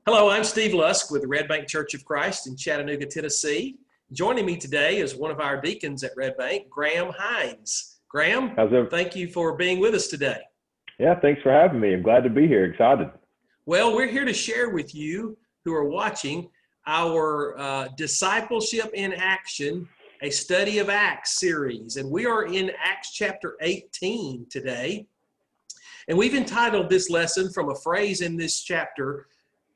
Hello, I'm Steve Lusk with the Red Bank Church of Christ in Chattanooga, Tennessee. Joining me today is one of our deacons at Red Bank, Graham Hines. Graham, thank you for being with us today. Yeah, thanks for having me. I'm glad to be here. Excited. Well, we're here to share with you who are watching our Discipleship in Action, a Study of Acts series. And we are in Acts chapter 18 today. And we've entitled this lesson from a phrase in this chapter,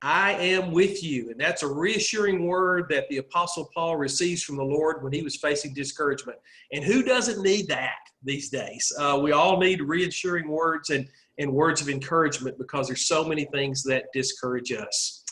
I am with you. And that's a reassuring word that the Apostle Paul receives from the Lord when he was facing discouragement. And who doesn't need that these days? We all need reassuring words and words of encouragement because there's so many things that discourage us.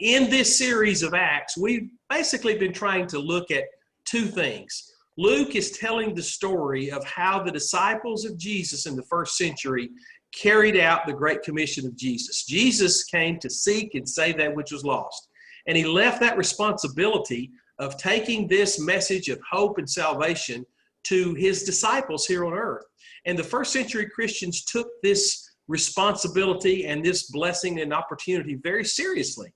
In this series of Acts, we've basically been trying to look at two things. Luke is telling the story of how the disciples of Jesus in the first century carried out the Great Commission of Jesus. Jesus came to seek and save that which was lost. And he left that responsibility of taking this message of hope and salvation to his disciples here on earth. And the first century Christians took this responsibility and this blessing and opportunity very seriously.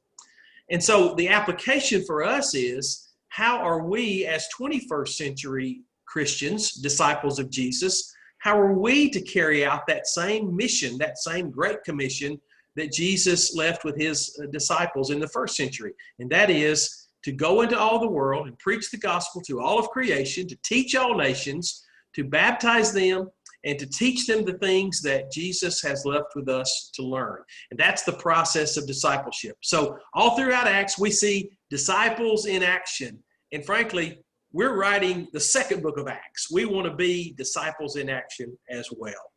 And so the application for us is, how are we as 21st century Christians, disciples of Jesus, how are we to carry out that same mission, that same Great Commission that Jesus left with his disciples in the first century? And that is to go into all the world and preach the gospel to all of creation, to teach all nations, to baptize them, and to teach them the things that Jesus has left with us to learn. And that's the process of discipleship. So all throughout Acts, we see disciples in action. And frankly, we're writing the second book of Acts. We want to be disciples in action as well.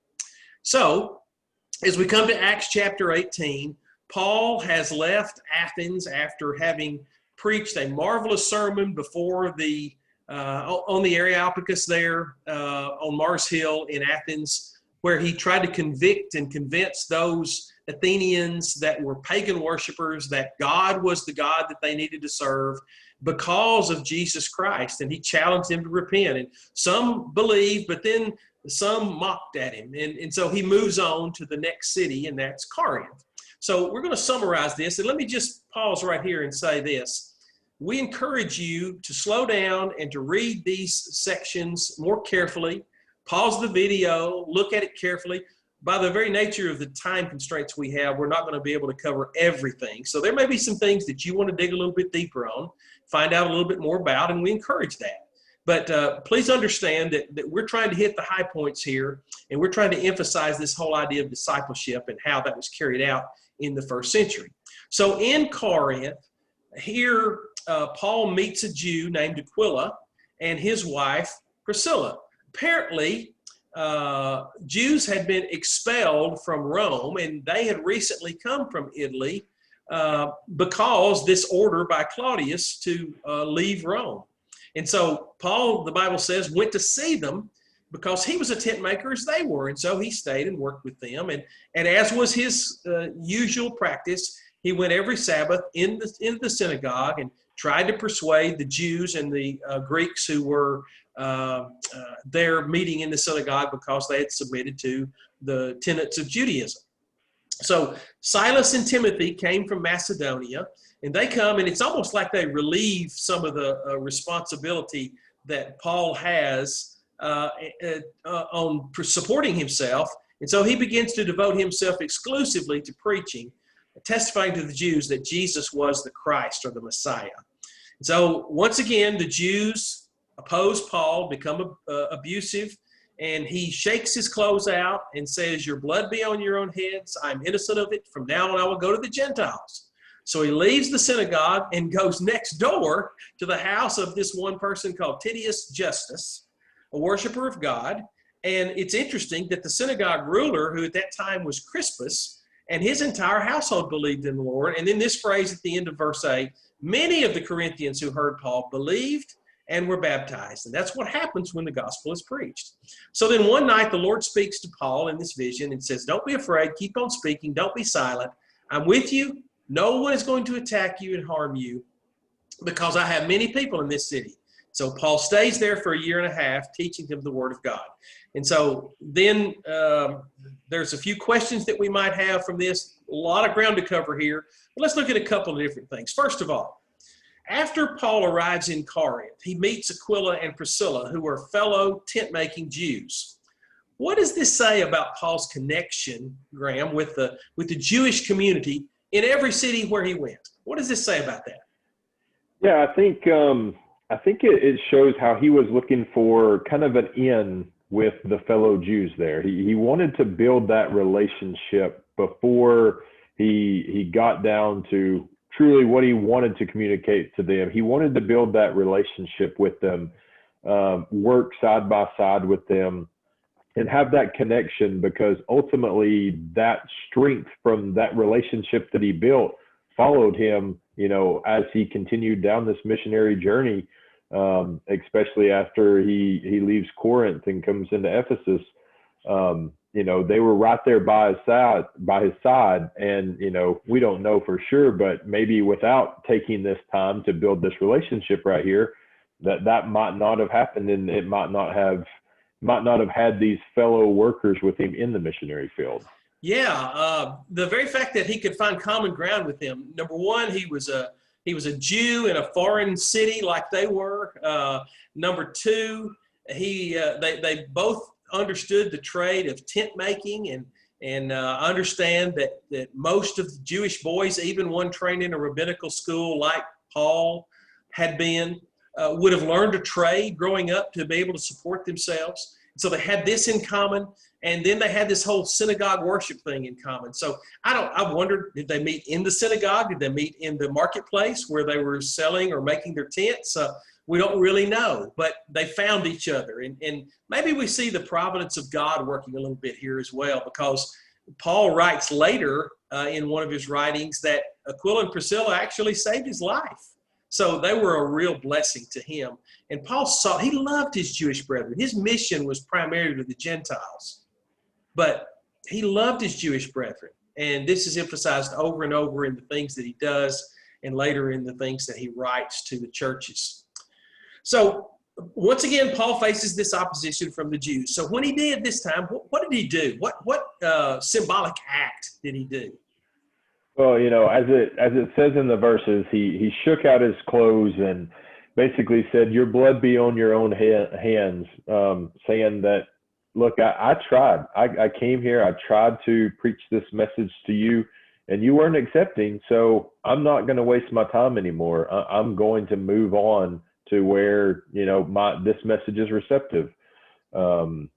So, as we come to Acts chapter 18, Paul has left Athens after having preached a marvelous sermon before on the Areopagus there on Mars Hill in Athens, where he tried to convict and convince those Athenians that were pagan worshipers that God was the God that they needed to serve because of Jesus Christ. And he challenged them to repent. And some believed, but then some mocked at him. And so he moves on to the next city, and that's Corinth. So we're going to summarize this. And let me just pause right here and say this. We encourage you to slow down and to read these sections more carefully. Pause the video, look at it carefully. By the very nature of the time constraints we have, we're not going to be able to cover everything. So there may be some things that you want to dig a little bit deeper on, find out a little bit more about, and we encourage that. But please understand that we're trying to hit the high points here, and we're trying to emphasize this whole idea of discipleship and how that was carried out in the first century. So in Corinth, here Paul meets a Jew named Aquila and his wife Priscilla. Apparently, Jews had been expelled from Rome, and they had recently come from Italy because this order by Claudius to leave Rome. And so Paul, the Bible says, went to see them because he was a tent maker as they were. And so he stayed and worked with them. And as was his usual practice, he went every Sabbath in the synagogue and tried to persuade the Jews and the Greeks who were there meeting in the synagogue because they had submitted to the tenets of Judaism. So Silas and Timothy came from Macedonia, and they come, and it's almost like they relieve some of the responsibility that Paul has on supporting himself. And so he begins to devote himself exclusively to preaching, testifying to the Jews that Jesus was the Christ or the Messiah. And so once again, the Jews oppose Paul, become abusive, and he shakes his clothes out and says, "Your blood be on your own heads. I'm innocent of it. From now on, I will go to the Gentiles." So he leaves the synagogue and goes next door to the house of this one person called Titius Justus, a worshiper of God. And it's interesting that the synagogue ruler, who at that time was Crispus, and his entire household believed in the Lord. And then this phrase at the end of verse 8, many of the Corinthians who heard Paul believed and were baptized. And that's what happens when the gospel is preached. So then one night the Lord speaks to Paul in this vision and says, "Don't be afraid, keep on speaking, don't be silent. I'm with you. No one is going to attack you and harm you because I have many people in this city." So Paul stays there for a year and a half teaching them the word of God. And so then there's a few questions that we might have from this. a lot of ground to cover here. But let's look at a couple of different things. First of all, after Paul arrives in Corinth, he meets Aquila and Priscilla, who are fellow tent-making Jews. What does this say about Paul's connection, Graham, with the Jewish community in every city where he went? What does this say about that? Yeah, I think it shows how he was looking for kind of an in with the fellow Jews there. He wanted to build that relationship before he got down to truly what he wanted to communicate to them. He wanted to build that relationship with them, work side by side with them, and have that connection, because ultimately that strength from that relationship that he built followed him, as he continued down this missionary journey, especially after he leaves Corinth and comes into Ephesus. They were right there by his side. And, we don't know for sure, but maybe without taking this time to build this relationship right here, that might not have happened, and it might not have had these fellow workers with him in the missionary field. Yeah, the very fact that he could find common ground with them. Number one, he was a Jew in a foreign city like they were. Number two, they both understood the trade of tent making, and understand that most of the Jewish boys, even one trained in a rabbinical school like Paul had been, would have learned a trade growing up to be able to support themselves. So they had this in common, and then they had this whole synagogue worship thing in common. So I wondered, did they meet in the synagogue? Did they meet in the marketplace where they were selling or making their tents? We don't really know, but they found each other. And maybe we see the providence of God working a little bit here as well, because Paul writes later in one of his writings that Aquila and Priscilla actually saved his life. So they were a real blessing to him. And Paul he loved his Jewish brethren. His mission was primarily to the Gentiles, but he loved his Jewish brethren. And this is emphasized over and over in the things that he does, and later in the things that he writes to the churches. So once again, Paul faces this opposition from the Jews. So when he did this time, what did he do? What symbolic act did he do? Well, as it says in the verses, he shook out his clothes and basically said, "Your blood be on your own hands," saying that, look, I tried. I came here. I tried to preach this message to you, and you weren't accepting. So I'm not going to waste my time anymore. I'm going to move on to where, this message is receptive. I'm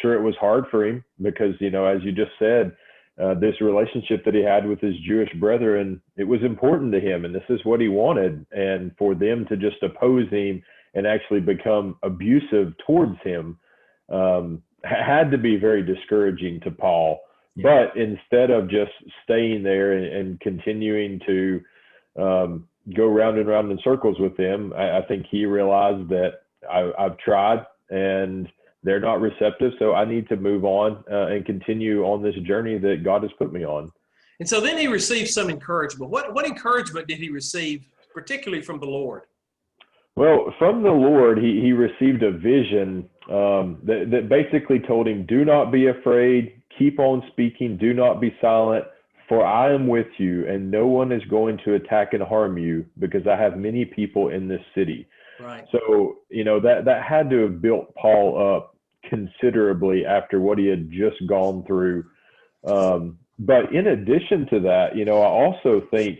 sure it was hard for him because, as you just said, this relationship that he had with his Jewish brethren, it was important to him, and this is what he wanted. And for them to just oppose him and actually become abusive towards him had to be very discouraging to Paul. Yeah. But instead of just staying there and continuing to go round and round in circles with them, I think he realized that I've tried and they're not receptive, so I need to move on and continue on this journey that God has put me on. And so then he received some encouragement. What encouragement did he receive, particularly from the Lord? Well, from the Lord, he received a vision that basically told him, "Do not be afraid, keep on speaking, do not be silent, for I am with you, and no one is going to attack and harm you, because I have many people in this city." Right. So, that had to have built Paul up considerably after what he had just gone through. But in addition to that, I also think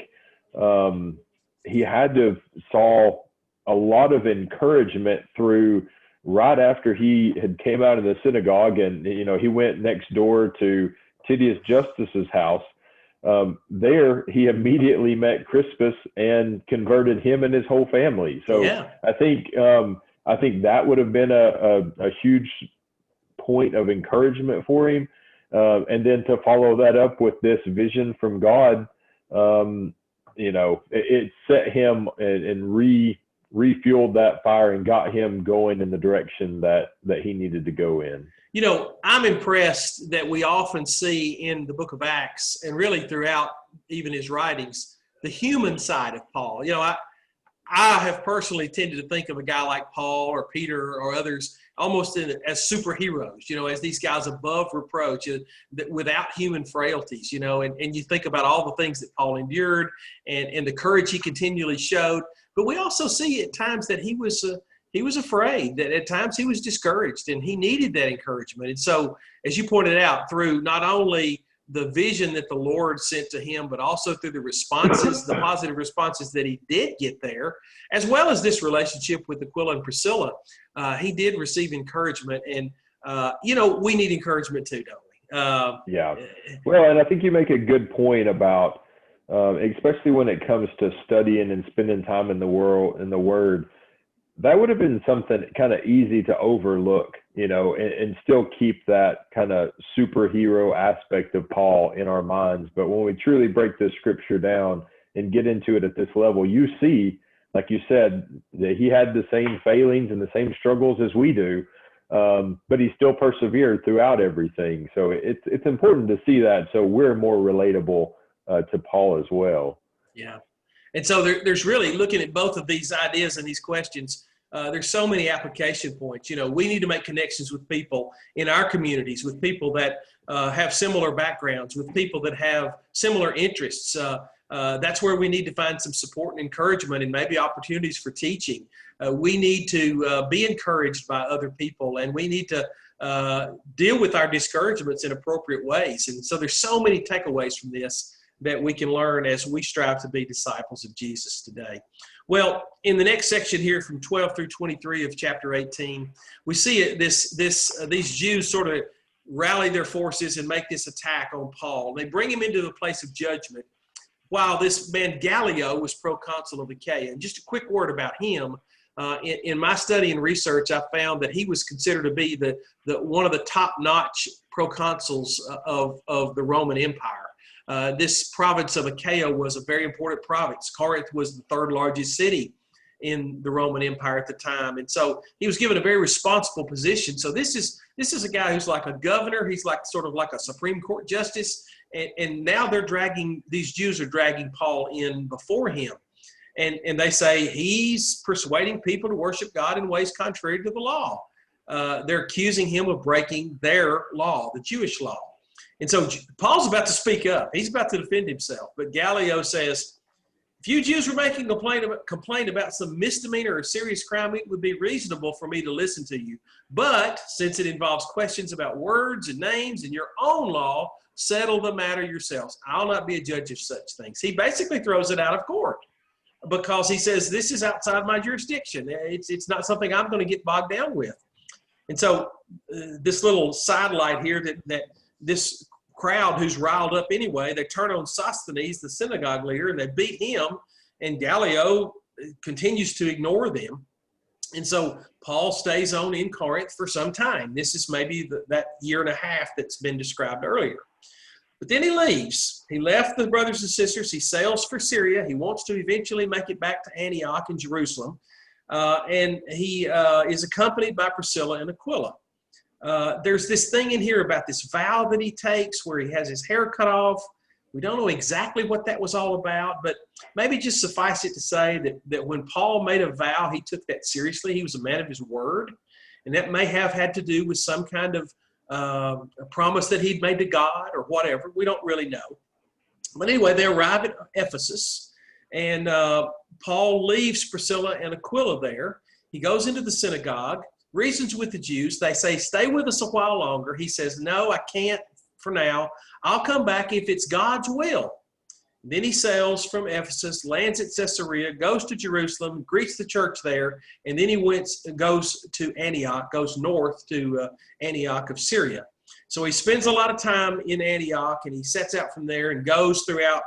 he had to have saw a lot of encouragement through right after he had came out of the synagogue, and, he went next door to Titius Justus's house. There he immediately met Crispus and converted him and his whole family. So yeah. I think that would have been a huge point of encouragement for him. And then to follow that up with this vision from God, it set him and refueled that fire and got him going in the direction that he needed to go in. I'm impressed that we often see in the book of Acts, and really throughout even his writings, the human side of Paul. I have personally tended to think of a guy like Paul or Peter or others almost as superheroes, as these guys above reproach, without human frailties, and you think about all the things that Paul endured and the courage he continually showed. But we also see at times that he was afraid, that at times he was discouraged, and he needed that encouragement. And so, as you pointed out, through not only the vision that the Lord sent to him, but also through the responses, the positive responses that he did get there, as well as this relationship with Aquila and Priscilla, he did receive encouragement. And, we need encouragement too, don't we? Yeah. Well, and I think you make a good point about, especially when it comes to studying and spending time in the Word, that would have been something kind of easy to overlook, and still keep that kind of superhero aspect of Paul in our minds. But when we truly break this scripture down and get into it at this level, you see, like you said, that he had the same failings and the same struggles as we do, but he still persevered throughout everything. So it's important to see that, so we're more relatable to Paul as well. Yeah. And so there's really, looking at both of these ideas and these questions, there's so many application points. We need to make connections with people in our communities, with people that have similar backgrounds, with people that have similar interests. That's where we need to find some support and encouragement, and maybe opportunities for teaching. We need to be encouraged by other people, and we need to deal with our discouragements in appropriate ways. And so there's so many takeaways from this that we can learn as we strive to be disciples of Jesus today. Well, in the next section here from 12 through 23 of chapter 18, we see these Jews sort of rally their forces and make this attack on Paul. They bring him into the place of judgment while this man Galio was proconsul of Achaia. And just a quick word about him. In my study and research, I found that he was considered to be the one of the top-notch proconsuls of the Roman Empire. This province of Achaia was a very important province. Corinth was the third largest city in the Roman Empire at the time. And so he was given a very responsible position. So this is a guy who's like a governor. He's like sort of like a Supreme Court justice. And now these Jews are dragging Paul in before him. And they say he's persuading people to worship God in ways contrary to the law. They're accusing him of breaking their law, the Jewish law. And so Paul's about to speak up. He's about to defend himself. But Galio says, if you Jews were making a complaint about some misdemeanor or serious crime, it would be reasonable for me to listen to you. But since it involves questions about words and names and your own law, settle the matter yourselves. I'll not be a judge of such things. He basically throws it out of court because he says, this is outside my jurisdiction. It's not something I'm going to get bogged down with. And so this little sidelight here that this crowd who's riled up anyway, they turn on Sosthenes, the synagogue leader, and they beat him, and Galio continues to ignore them. And so Paul stays on in Corinth for some time. This is maybe that year and a half that's been described earlier. But then he leaves. He left the brothers and sisters. He sails for Syria. He wants to eventually make it back to Antioch in Jerusalem. And he is accompanied by Priscilla and Aquila. There's this thing in here about this vow that he takes where he has his hair cut off. We don't know exactly what that was all about, but maybe just suffice it to say that when Paul made a vow, he took that seriously. He was a man of his word, and that may have had to do with some kind of a promise that he'd made to God or whatever. We don't really know. But anyway, they arrive at Ephesus, and Paul leaves Priscilla and Aquila there. He goes into the synagogue, reasons with the Jews. They say, stay with us a while longer. He says, no, I can't for now. I'll come back if it's God's will. Then he sails from Ephesus, lands at Caesarea, goes to Jerusalem, greets the church there, and then he goes to Antioch, goes north to Antioch of Syria. So he spends a lot of time in Antioch, and he sets out from there and goes throughout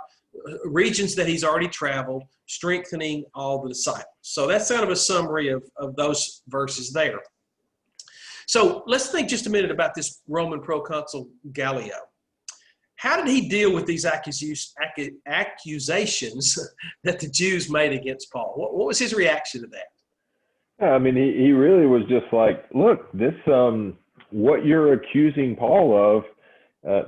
regions that he's already traveled, strengthening all the disciples. So that's kind of a summary of those verses there. So let's think just a minute about this Roman proconsul Galio. How did he deal with these accusations that the Jews made against Paul? What was his reaction to that? I mean, he really was just like, look, this what you're accusing Paul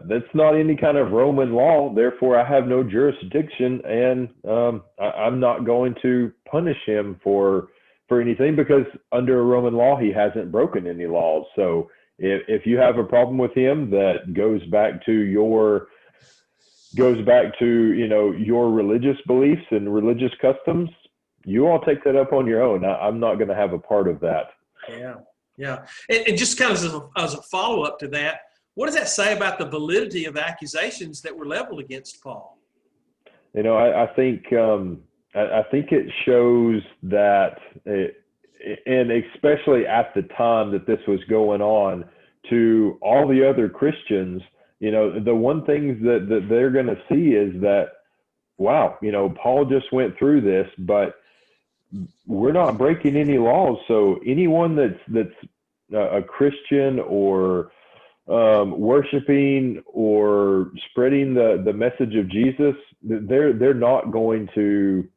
that's not any kind of Roman law. Therefore, I have no jurisdiction, and I'm not going to punish him for anything, because under a Roman law, he hasn't broken any laws. So if you have a problem with him that goes back to your your religious beliefs and religious customs, you all take that up on your own. I'm not going to have a part of that. Yeah. And just kind of as a follow-up to that, what does that say about the validity of the accusations that were leveled against Paul? I think it shows that, and especially at the time that this was going on, to all the other Christians, the one thing that they're going to see is that, wow, Paul just went through this, but we're not breaking any laws. So anyone that's a Christian or worshiping or spreading the message of Jesus, they're not going to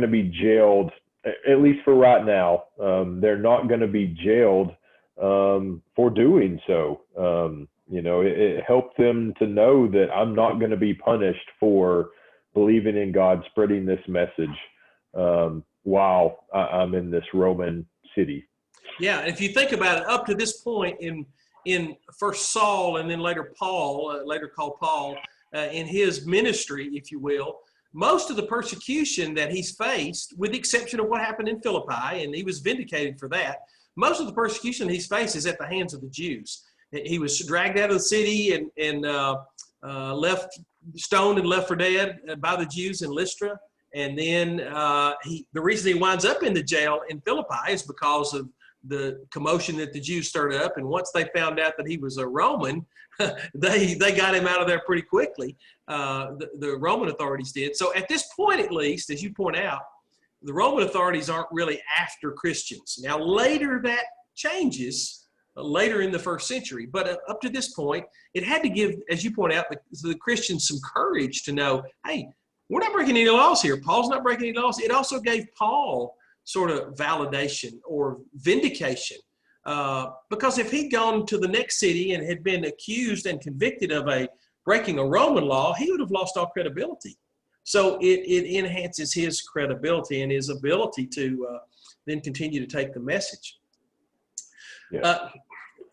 be jailed, at least for right now. They're not going to be jailed for doing so. It helped them to know that I'm not going to be punished for believing in God, spreading this message while I'm in this Roman city. Yeah, and if you think about it, up to this point in first Saul and then later Paul, later called Paul, in his ministry, if you will, most of the persecution that he's faced, with the exception of what happened in Philippi, and he was vindicated for that, most of the persecution he's faced is at the hands of the Jews. He was dragged out of the city and left stoned and left for dead by the Jews in Lystra. And then the reason he winds up in the jail in Philippi is because of the commotion that the Jews stirred up. And once they found out that he was a Roman, they got him out of there pretty quickly. The Roman authorities did. So at this point, at least, as you point out, the Roman authorities aren't really after Christians. Now, later that changes, later in the first century. But up to this point, it had to give, as you point out, the Christians some courage to know, hey, we're not breaking any laws here. Paul's not breaking any laws. It also gave Paul sort of validation or vindication. Because if he'd gone to the next city and had been accused and convicted of breaking a Roman law, he would have lost all credibility. So it enhances his credibility and his ability to then continue to take the message. Yeah.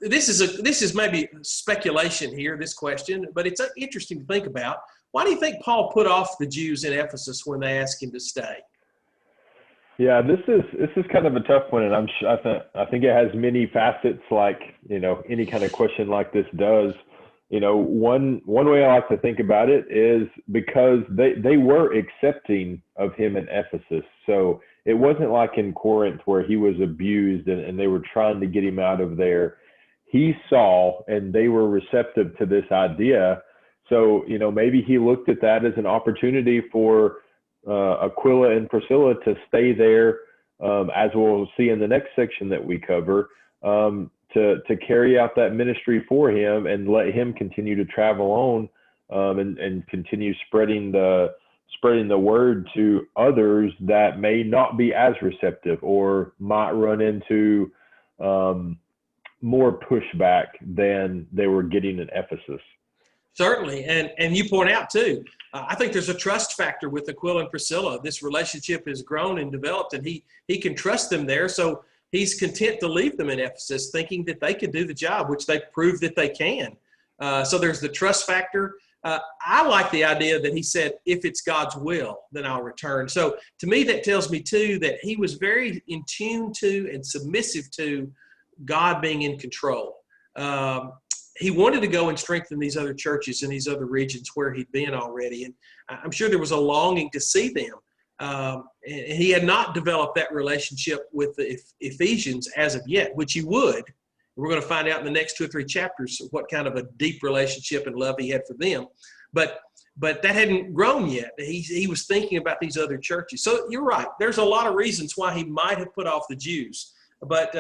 This is maybe speculation here, this question, but it's interesting to think about. Why do you think Paul put off the Jews in Ephesus when they asked him to stay? Yeah, this is kind of a tough one, and I think it has many facets, like any kind of question like this does. One way I like to think about it is because they were accepting of him in Ephesus, so it wasn't like in Corinth where he was abused and they were trying to get him out of there. He saw, and they were receptive to this idea. So maybe he looked at that as an opportunity for Aquila and Priscilla to stay there, as we'll see in the next section that we cover, to carry out that ministry for him and let him continue to travel on, and continue spreading the word to others that may not be as receptive or might run into more pushback than they were getting in Ephesus. Certainly, and you point out too, I think there's a trust factor with Aquila and Priscilla. This relationship has grown and developed, and he can trust them there. So he's content to leave them in Ephesus, thinking that they could do the job, which they proved that they can. So there's the trust factor. I like the idea that he said, if it's God's will, then I'll return. So to me, that tells me too that he was very in tune to and submissive to God being in control. He wanted to go and strengthen these other churches in these other regions where he'd been already. And I'm sure there was a longing to see them. And he had not developed that relationship with the Ephesians as of yet, which he would. We're going to find out in the next 2 or 3 chapters what kind of a deep relationship and love he had for them. But that hadn't grown yet. He was thinking about these other churches. So you're right. There's a lot of reasons why he might have put off the Jews. But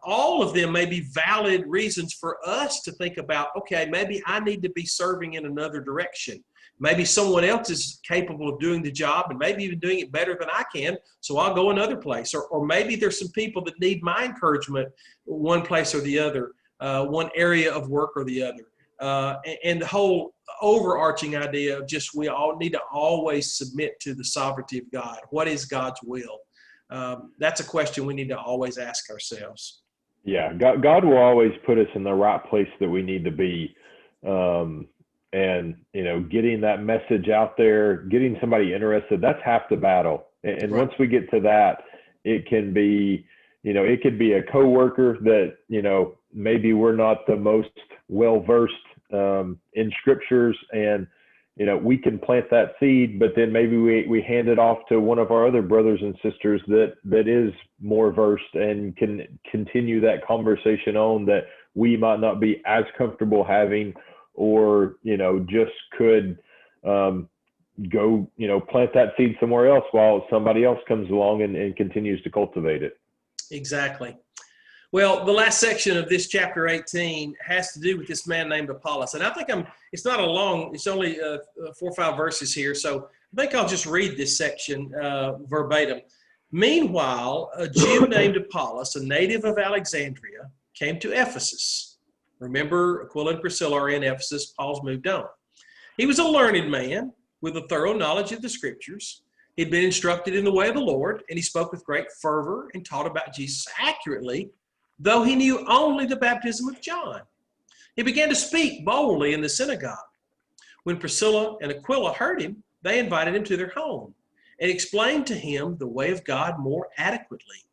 all of them may be valid reasons for us to think about, okay, maybe I need to be serving in another direction. Maybe someone else is capable of doing the job and maybe even doing it better than I can, so I'll go another place. Or maybe there's some people that need my encouragement one place or the other, one area of work or the other. and the whole overarching idea of just we all need to always submit to the sovereignty of God. What is God's will? That's a question we need to always ask ourselves. Yeah, God will always put us in the right place that we need to be. And, getting that message out there, getting somebody interested, that's half the battle. And Right. once we get to that, it can be, it could be a coworker that, maybe we're not the most well-versed in scriptures, and, we can plant that seed, but then maybe we hand it off to one of our other brothers and sisters that is more versed and can continue that conversation on that we might not be as comfortable having, or, just could go, plant that seed somewhere else while somebody else comes along and continues to cultivate it. Exactly. Well, the last section of this chapter 18 has to do with this man named Apollos. And I think it's not a long, it's only 4 or 5 verses here. So I think I'll just read this section verbatim. Meanwhile, a Jew named Apollos, a native of Alexandria, came to Ephesus. Remember, Aquila and Priscilla are in Ephesus. Paul's moved on. He was a learned man with a thorough knowledge of the scriptures. He'd been instructed in the way of the Lord, and he spoke with great fervor and taught about Jesus accurately, though he knew only the baptism of John. He began to speak boldly in the synagogue. When Priscilla and Aquila heard him, they invited him to their home and explained to him the way of God more adequately.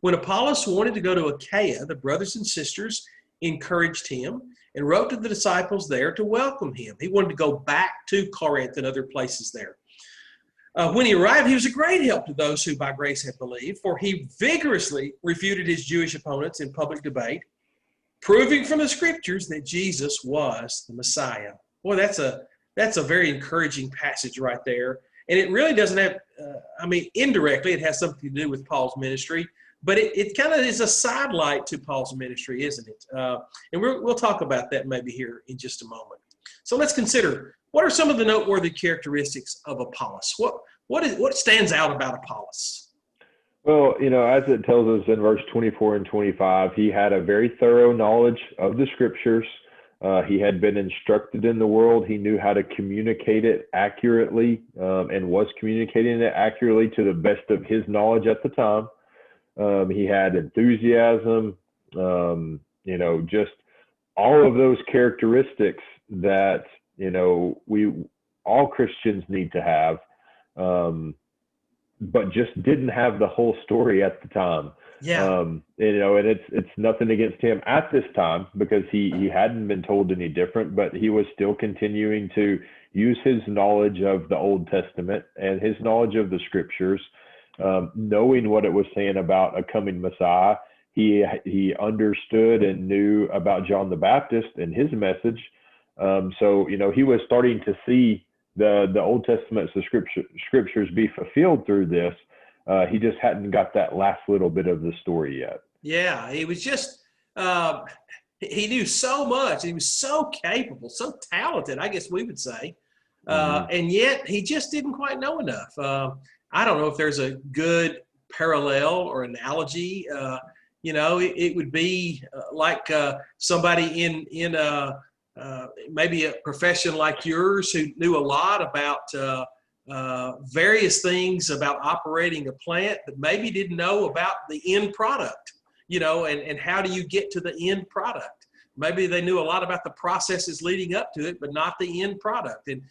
When Apollos wanted to go to Achaia, the brothers and sisters encouraged him and wrote to the disciples there to welcome him. He wanted to go back to Corinth and other places there. When he arrived, he was a great help to those who by grace had believed, for he vigorously refuted his Jewish opponents in public debate, proving from the scriptures that Jesus was the Messiah. Boy, that's a very encouraging passage right there. And it really doesn't have, indirectly it has something to do with Paul's ministry, but it kind of is a sidelight to Paul's ministry, isn't it? And we'll talk about that maybe here in just a moment. So let's consider, what are some of the noteworthy characteristics of Apollos? What stands out about Apollos? Well, as it tells us in verse 24 and 25, he had a very thorough knowledge of the scriptures. He had been instructed in the world. He knew how to communicate it accurately, and was communicating it accurately to the best of his knowledge at the time. He had enthusiasm, just all of those characteristics that, all Christians need to have, but just didn't have the whole story at the time. Yeah. And it's nothing against him at this time, because he hadn't been told any different, but he was still continuing to use his knowledge of the Old Testament and his knowledge of the scriptures, knowing what it was saying about a coming Messiah. He understood and knew about John the Baptist and his message. So he was starting to see the Old Testament scriptures be fulfilled through this. He just hadn't got that last little bit of the story yet. Yeah, he was just, he knew so much. He was so capable, so talented, I guess we would say. And yet he just didn't quite know enough. I don't know if there's a good parallel or analogy. It would be like somebody in maybe a profession like yours who knew a lot about various things about operating a plant, but maybe didn't know about the end product, and how do you get to the end product? Maybe they knew a lot about the processes leading up to it, but not the end product. And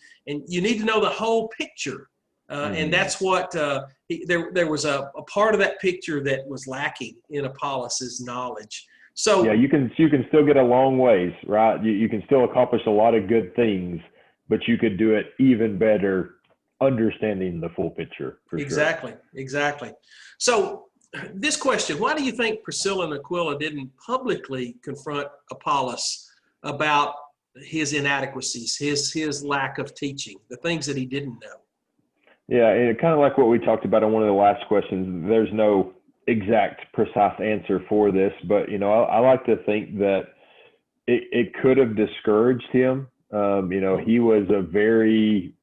you need to know the whole picture. And that's what there was a part of that picture that was lacking in Apollos' knowledge. So yeah, you can still get a long ways, right? You can still accomplish a lot of good things, but you could do it even better understanding the full picture. For exactly, sure. Exactly. So this question, why do you think Priscilla and Aquila didn't publicly confront Apollos about his inadequacies, his lack of teaching, the things that he didn't know? Yeah, and kind of like what we talked about in one of the last questions, there's no exact, precise answer for this, but, I like to think that it could have discouraged him. He was a very,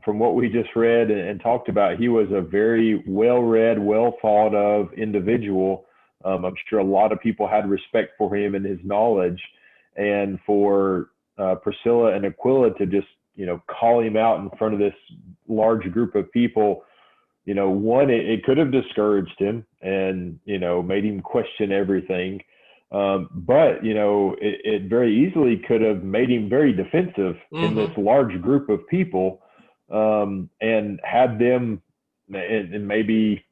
from what we just read and talked about, he was a very well-read, well-thought-of individual. I'm sure a lot of people had respect for him and his knowledge. and for Priscilla and Aquila to just, call him out in front of this large group of people, one, it could have discouraged him and, made him question everything. But, it very easily could have made him very defensive in this large group of people, and had them and maybe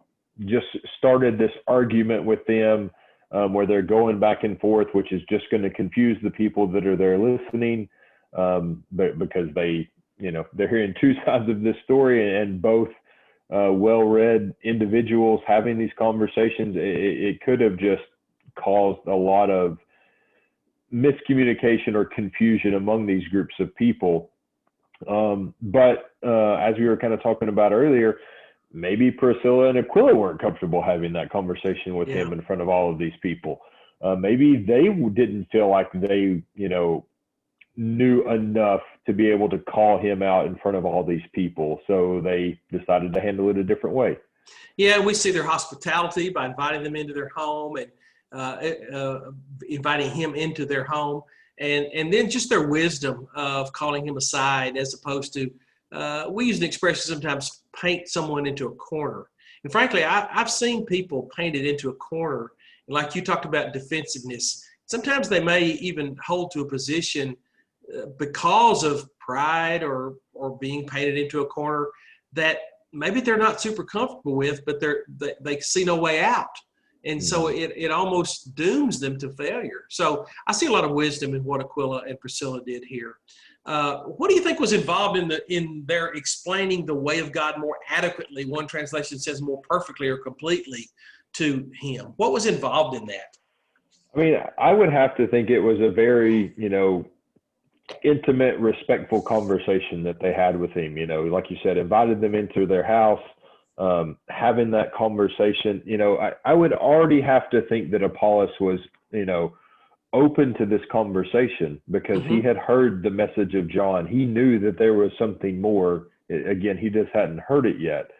just started this argument with them, where they're going back and forth, which is just going to confuse the people that are there listening, but because they're hearing two sides of this story, and both well-read individuals having these conversations. It could have just caused a lot of miscommunication or confusion among these groups of people. But as we were kind of talking about earlier, maybe Priscilla and Aquila weren't comfortable having that conversation with him in front of all of these people. Maybe they didn't feel like they, knew enough to be able to call him out in front of all these people. So they decided to handle it a different way. Yeah, we see their hospitality by inviting them into their home and inviting him into their home. And then just their wisdom of calling him aside, as opposed to, we use an expression sometimes, paint someone into a corner. And frankly, I've seen people painted into a corner. Like you talked about defensiveness. Sometimes they may even hold to a position because of pride or being painted into a corner that maybe they're not super comfortable with, but they see no way out. And so it almost dooms them to failure. So I see a lot of wisdom in what Aquila and Priscilla did here. What do you think was involved in their explaining the way of God more adequately? One translation says more perfectly or completely to him. What was involved in that? I mean, I would have to think it was a very, intimate, respectful conversation that they had with him. Like you said, invited them into their house, having that conversation. I would already have to think that Apollos was, open to this conversation because he had heard the message of John. He knew that there was something more. Again, he just hadn't heard it yet.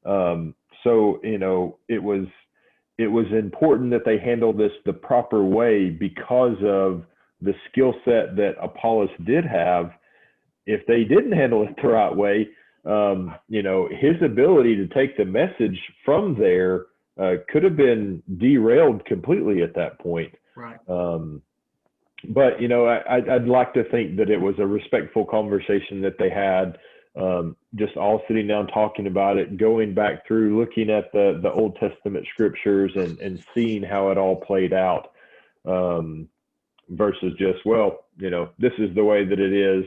So, it was important that they handle this the proper way because of the skill set that Apollos did have. If they didn't handle it the right way, his ability to take the message from there could have been derailed completely at that point. Right. But, I'd like to think that it was a respectful conversation that they had, just all sitting down, talking about it, going back through, looking at the Old Testament scriptures and seeing how it all played out, versus just, this is the way that it is.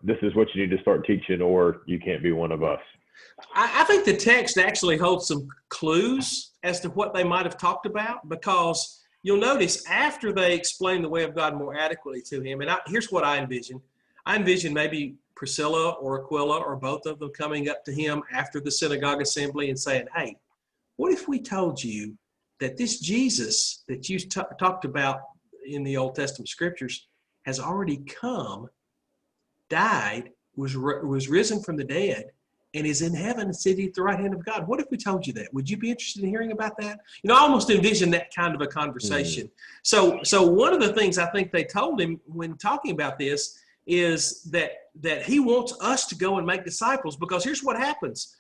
This is what you need to start teaching, or you can't be one of us. I think the text actually holds some clues as to what they might have talked about, because you'll notice after they explain the way of God more adequately to him, and here's what I envision. I envision maybe Priscilla or Aquila or both of them coming up to him after the synagogue assembly and saying, hey, what if we told you that this Jesus that you talked about in the Old Testament scriptures has already come, died, was risen from the dead, and is in heaven and sitting at the right hand of God? What if we told you that? Would you be interested in hearing about that? I almost envision that kind of a conversation. So one of the things I think they told him when talking about this is that he wants us to go and make disciples, because here's what happens.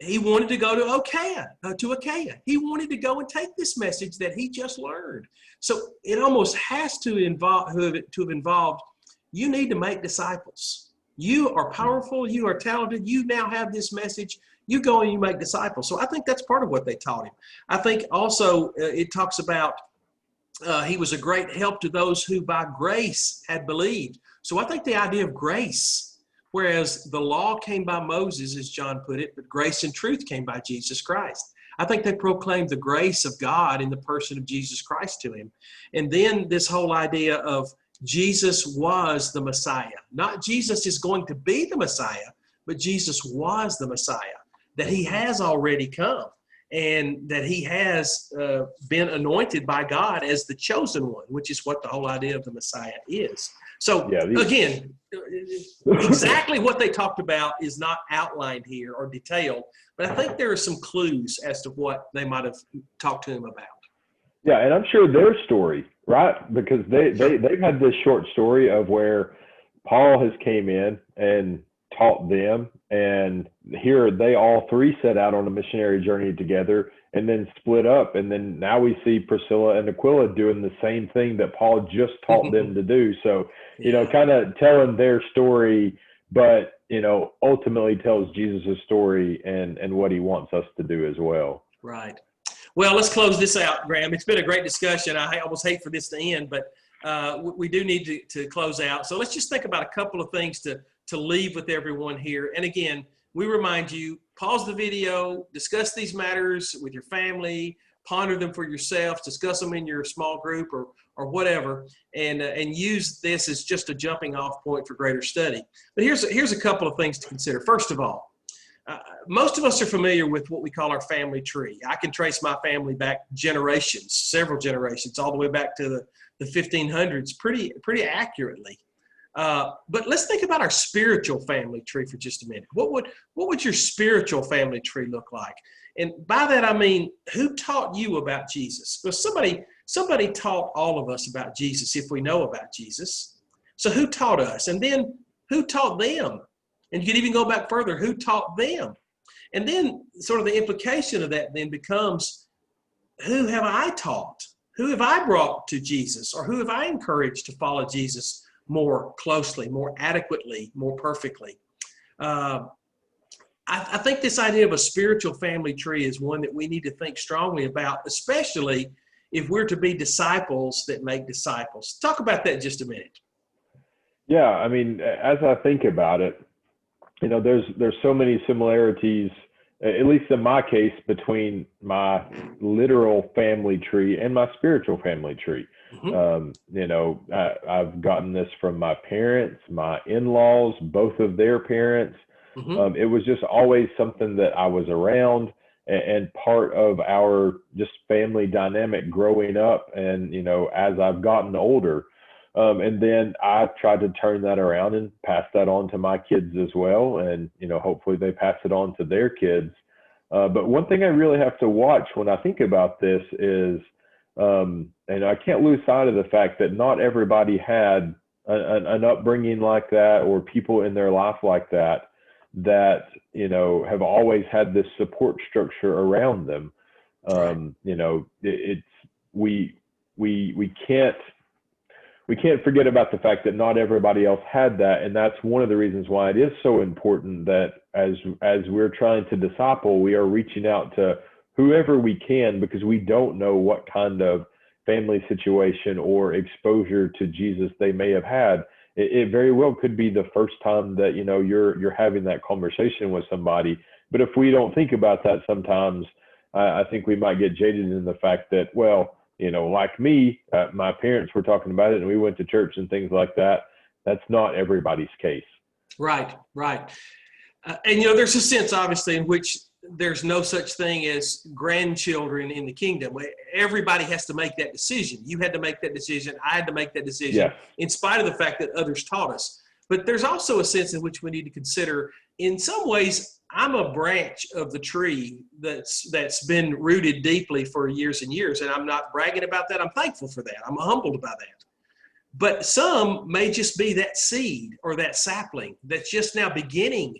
He wanted to go to Achaia. He wanted to go and take this message that he just learned. So it almost has to have involved, you need to make disciples. You are powerful. You are talented. You now have this message. You go and you make disciples. So I think that's part of what they taught him. I think also it talks about he was a great help to those who by grace had believed. So I think the idea of grace, whereas the law came by Moses, as John put it, but grace and truth came by Jesus Christ. I think they proclaimed the grace of God in the person of Jesus Christ to him. And then this whole idea of Jesus was the Messiah. Not Jesus is going to be the Messiah, but Jesus was the Messiah, that he has already come and that he has been anointed by God as the chosen one, which is what the whole idea of the Messiah is. So again, exactly what they talked about is not outlined here or detailed, but I think there are some clues as to what they might have talked to him about. Yeah, and I'm sure their story, Right, because they've had this short story of where Paul has came in and taught them, and here they all three set out on a missionary journey together and then split up, and then now we see Priscilla and Aquila doing the same thing that Paul just taught them to do. So, kind of telling their story, but ultimately tells Jesus' story and what he wants us to do as well. Right. Well, let's close this out, Graham. It's been a great discussion. I almost hate for this to end, but we do need to close out. So let's just think about a couple of things to leave with everyone here. And again, we remind you, pause the video, discuss these matters with your family, ponder them for yourself, discuss them in your small group or whatever, and use this as just a jumping off point for greater study. But here's a couple of things to consider. First of all, most of us are familiar with what we call our family tree. I can trace my family back generations, several generations, all the way back to the 1500s pretty accurately. But let's think about our spiritual family tree for just a minute. What would your spiritual family tree look like? And by that, I mean, who taught you about Jesus? Well, somebody taught all of us about Jesus if we know about Jesus. So who taught us? And then who taught them? And you can even go back further, who taught them? And then sort of the implication of that then becomes, who have I taught? Who have I brought to Jesus? Or who have I encouraged to follow Jesus more closely, more adequately, more perfectly? I think this idea of a spiritual family tree is one that we need to think strongly about, especially if we're to be disciples that make disciples. Talk about that just a minute. Yeah, I mean, as I think about it, there's so many similarities, at least in my case, between my literal family tree and my spiritual family tree. Mm-hmm. I've gotten this from my parents, my in-laws, both of their parents. Mm-hmm. It was just always something that I was around and part of our just family dynamic growing up. And, as I've gotten older, and then I tried to turn that around and pass that on to my kids as well. And, hopefully they pass it on to their kids. But one thing I really have to watch when I think about this is, and I can't lose sight of the fact that not everybody had an upbringing like that or people in their life like that, have always had this support structure around them. We can't forget about the fact that not everybody else had that. And that's one of the reasons why it is so important that as we're trying to disciple, we are reaching out to whoever we can, because we don't know what kind of family situation or exposure to Jesus they may have had. It very well could be the first time that, you're having that conversation with somebody. But if we don't think about that sometimes, I think we might get jaded in the fact that, well, like me, my parents were talking about it and we went to church and things like that. That's not everybody's case. Right. And, there's a sense, obviously, in which there's no such thing as grandchildren in the kingdom. Everybody has to make that decision. You had to make that decision. I had to make that decision, yes, in spite of the fact that others taught us. But there's also a sense in which we need to consider, in some ways, I'm a branch of the tree that's been rooted deeply for years and years, and I'm not bragging about that. I'm thankful for that. I'm humbled about that. But some may just be that seed or that sapling that's just now beginning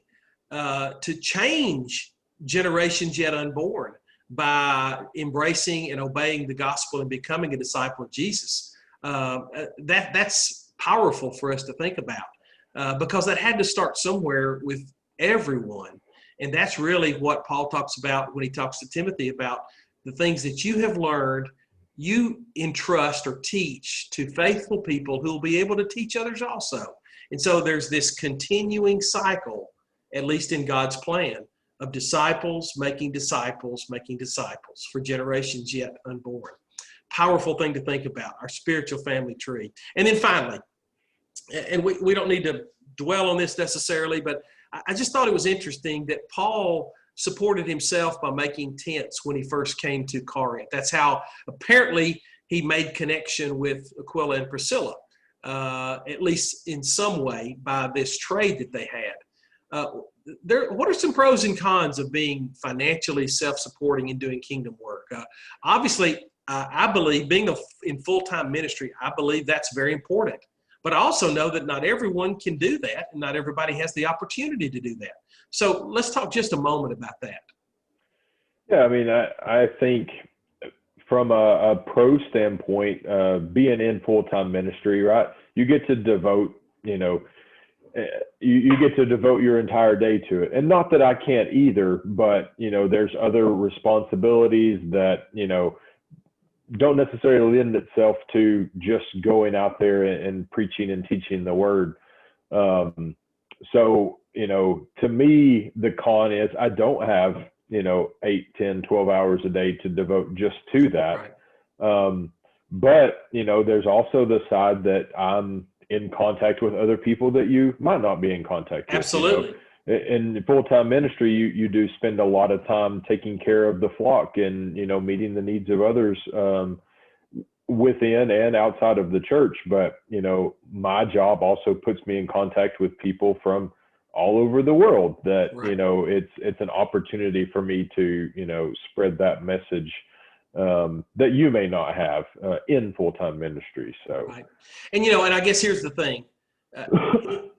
to change generations yet unborn by embracing and obeying the gospel and becoming a disciple of Jesus. That's powerful for us to think about because that had to start somewhere with everyone. And that's really what Paul talks about when he talks to Timothy about the things that you have learned, you entrust or teach to faithful people who will be able to teach others also. And so there's this continuing cycle, at least in God's plan, of disciples making disciples for generations yet unborn. Powerful thing to think about, our spiritual family tree. And then finally, and we don't need to dwell on this necessarily, but I just thought it was interesting that Paul supported himself by making tents when he first came to Corinth. That's how apparently he made connection with Aquila and Priscilla, at least in some way by this trade that they had. What are some pros and cons of being financially self-supporting and doing kingdom work? Obviously, I believe being in full-time ministry, I believe that's very important. But I also know that not everyone can do that, and not everybody has the opportunity to do that. So let's talk just a moment about that. Yeah, I mean, I think from a pro standpoint, being in full-time ministry, right, you get to devote, you get to devote your entire day to it. And not that I can't either, but, there's other responsibilities that, don't necessarily lend itself to just going out there and preaching and teaching the word. So, to me, the con is I don't have, 8, 10, 12 hours a day to devote just to that. Right. But, there's also the side that I'm in contact with other people that you might not be in contact with. Absolutely. In full-time ministry, you do spend a lot of time taking care of the flock and, meeting the needs of others within and outside of the church. But, my job also puts me in contact with people from all over the world that, right. It's an opportunity for me to, spread that message that you may not have in full-time ministry. So, right. And, and I guess here's the thing.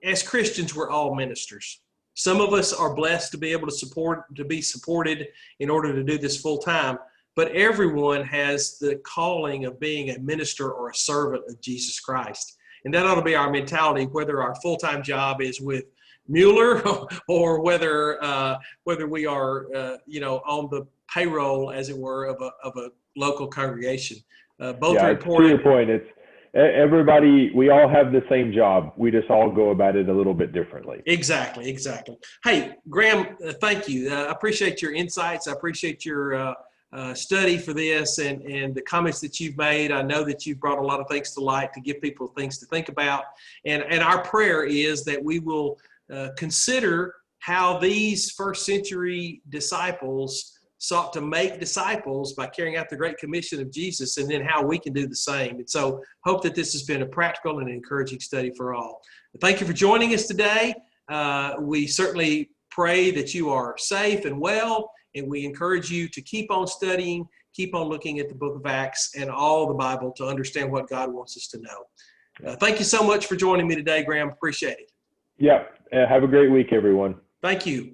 As Christians, we're all ministers. Some of us are blessed to be able to be supported in order to do this full time, but everyone has the calling of being a minister or a servant of Jesus Christ. And that ought to be our mentality, whether our full-time job is with Mueller or whether we are, on the payroll, as it were, of a local congregation. Both are important. To your point, it's everybody, we all have the same job. We just all go about it a little bit differently. Exactly. Hey, Graham, thank you. I appreciate your insights. I appreciate your study for this and the comments that you've made. I know that you've brought a lot of things to light to give people things to think about. And our prayer is that we will consider how these first century disciples sought to make disciples by carrying out the Great Commission of Jesus, and then how we can do the same. And so hope that this has been a practical and encouraging study for all. Thank you for joining us today. We certainly pray that you are safe and well, and we encourage you to keep on studying, keep on looking at the book of Acts and all the Bible to understand what God wants us to know. Thank you so much for joining me today, Graham. Appreciate it. Yeah. Have a great week, everyone. Thank you.